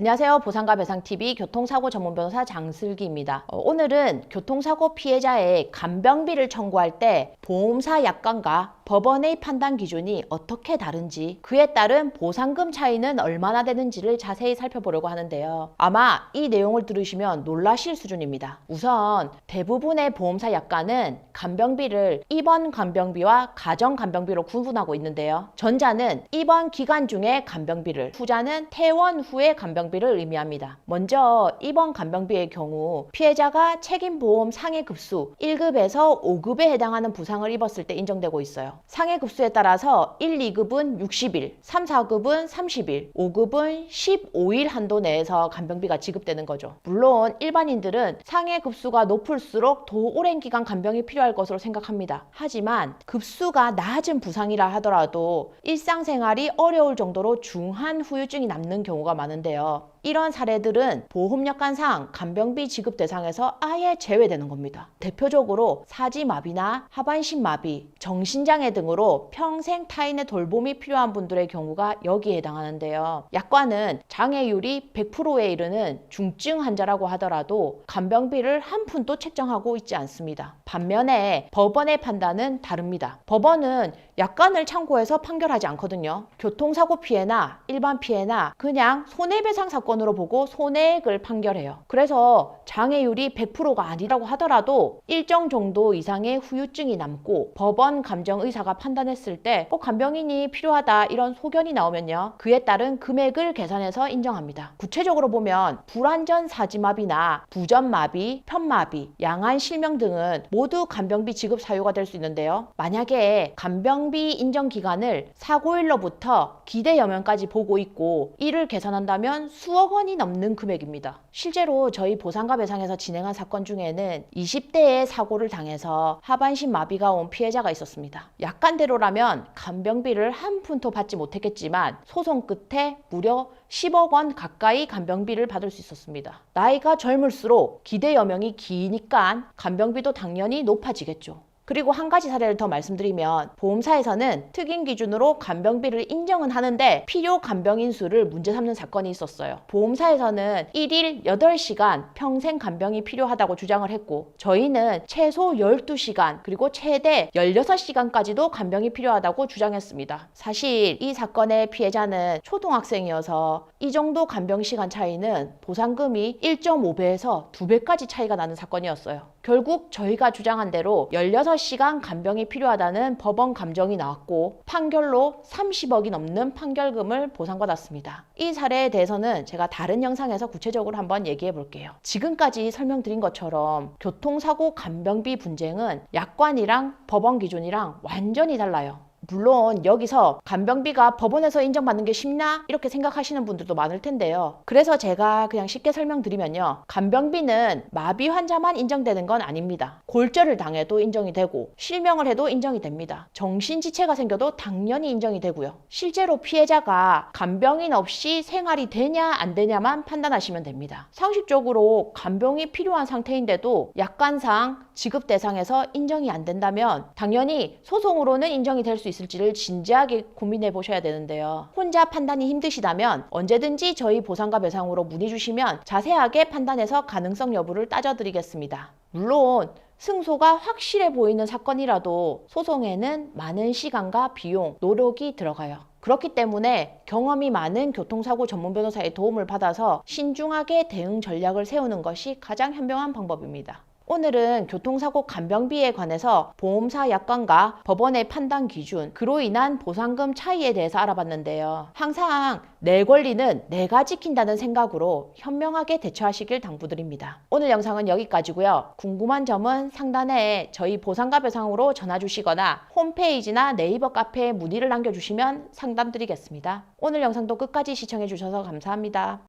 안녕하세요. 보상과 배상TV 교통사고 전문 변호사 장슬기입니다. 오늘은 교통사고 피해자의 간병비를 청구할 때 보험사 약관과 법원의 판단 기준이 어떻게 다른지, 그에 따른 보상금 차이는 얼마나 되는지를 자세히 살펴보려고 하는데요. 아마 이 내용을 들으시면 놀라실 수준입니다. 우선 대부분의 보험사 약관은 간병비를 입원 간병비와 가정 간병비로 구분하고 있는데요. 전자는 입원 기간 중의 간병비를, 후자는 퇴원 후의 간병비를 의미합니다. 먼저 입원 간병비의 경우 피해자가 책임보험 상해급수 1급에서 5급에 해당하는 부상을 입었을 때 인정되고 있어요. 상해급수에 따라서 1, 2급은 60일, 3, 4급은 30일, 5급은 15일 한도 내에서 간병비가 지급되는 거죠. 물론 일반인들은 상해급수가 높을수록 더 오랜 기간 간병이 필요할 것으로 생각합니다. 하지만 급수가 낮은 부상이라 하더라도 일상생활이 어려울 정도로 중한 후유증이 남는 경우가 많은데요. 이런 사례들은 보험약관상 간병비 지급 대상에서 아예 제외되는 겁니다. 대표적으로 사지마비나 하반신마비, 정신장애 등으로 평생 타인의 돌봄이 필요한 분들의 경우가 여기에 해당하는데요. 약관은 장애율이 100%에 이르는 중증 환자라고 하더라도 간병비를 한 푼도 책정하고 있지 않습니다. 반면에 법원의 판단은 다릅니다. 법원은 약관을 참고해서 판결하지 않거든요. 교통사고 피해나 일반 피해나 그냥 손해배상 사건으로 보고 손해액을 판결해요. 그래서 장애율이 100%가 아니라고 하더라도 일정 정도 이상의 후유증이 남고 법원 감정의사가 판단했을 때 간병인이 필요하다 이런 소견이 나오면요, 그에 따른 금액을 계산해서 인정합니다. 구체적으로 보면 불완전 사지마비나 부전마비, 편마비, 양한 실명 등은 모두 간병비 지급 사유가 될 수 있는데요. 만약에 간병비 인정 기간을 사고일로부터 기대여명까지 보고 있고 이를 계산한다면 수억 원이 넘는 금액입니다. 실제로 저희 보상과 배상에서 진행한 사건 중에는 20대에 사고를 당해서 하반신 마비가 온 피해자가 있었습니다. 약관대로라면 간병비를 한 푼도 받지 못했겠지만 소송 끝에 무려 10억 원 가까이 간병비를 받을 수 있었습니다. 나이가 젊을수록 기대여명이 기니까 간병비도 당연히 높아지겠죠. 그리고 한 가지 사례를 더 말씀드리면 보험사에서는 특임 기준으로 간병비를 인정은 하는데 필요 간병인 수를 문제 삼는 사건이 있었어요. 보험사에서는 1일 8시간 평생 간병이 필요하다고 주장을 했고 저희는 최소 12시간 그리고 최대 16시간까지도 간병이 필요하다고 주장했습니다. 사실 이 사건의 피해자는 초등학생이어서 이 정도 간병 시간 차이는 보상금이 1.5배에서 2배까지 차이가 나는 사건이었어요. 결국 저희가 주장한 대로 16시간 간병이 필요하다는 법원 감정이 나왔고 판결로 30억이 넘는 판결금을 보상받았습니다. 이 사례에 대해서는 제가 다른 영상에서 구체적으로 한번 얘기해 볼게요. 지금까지 설명드린 것처럼 교통사고 간병비 분쟁은 약관이랑 법원 기준이랑 완전히 달라요. 물론 여기서 간병비가 법원에서 인정받는 게 쉽나? 이렇게 생각하시는 분들도 많을 텐데요. 그래서 제가 그냥 쉽게 설명드리면요. 간병비는 마비 환자만 인정되는 건 아닙니다. 골절을 당해도 인정이 되고 실명을 해도 인정이 됩니다. 정신지체가 생겨도 당연히 인정이 되고요. 실제로 피해자가 간병인 없이 생활이 되냐 안 되냐만 판단하시면 됩니다. 상식적으로 간병이 필요한 상태인데도 약관상 지급 대상에서 인정이 안 된다면 당연히 소송으로는 인정이 될 수 있을지를 진지하게 고민해 보셔야 되는데요. 혼자 판단이 힘드시다면 언제든지 저희 보상과 배상으로 문의 주시면 자세하게 판단해서 가능성 여부를 따져드리겠습니다. 물론 승소가 확실해 보이는 사건이라도 소송에는 많은 시간과 비용, 노력이 들어가요. 그렇기 때문에 경험이 많은 교통사고 전문 변호사의 도움을 받아서 신중하게 대응 전략을 세우는 것이 가장 현명한 방법입니다. 오늘은 교통사고 간병비에 관해서 보험사 약관과 법원의 판단 기준, 그로 인한 보상금 차이에 대해서 알아봤는데요. 항상 내 권리는 내가 지킨다는 생각으로 현명하게 대처하시길 당부드립니다. 오늘 영상은 여기까지고요. 궁금한 점은 상단에 저희 보상과 배상으로 전화 주시거나 홈페이지나 네이버 카페에 문의를 남겨주시면 상담드리겠습니다. 오늘 영상도 끝까지 시청해 주셔서 감사합니다.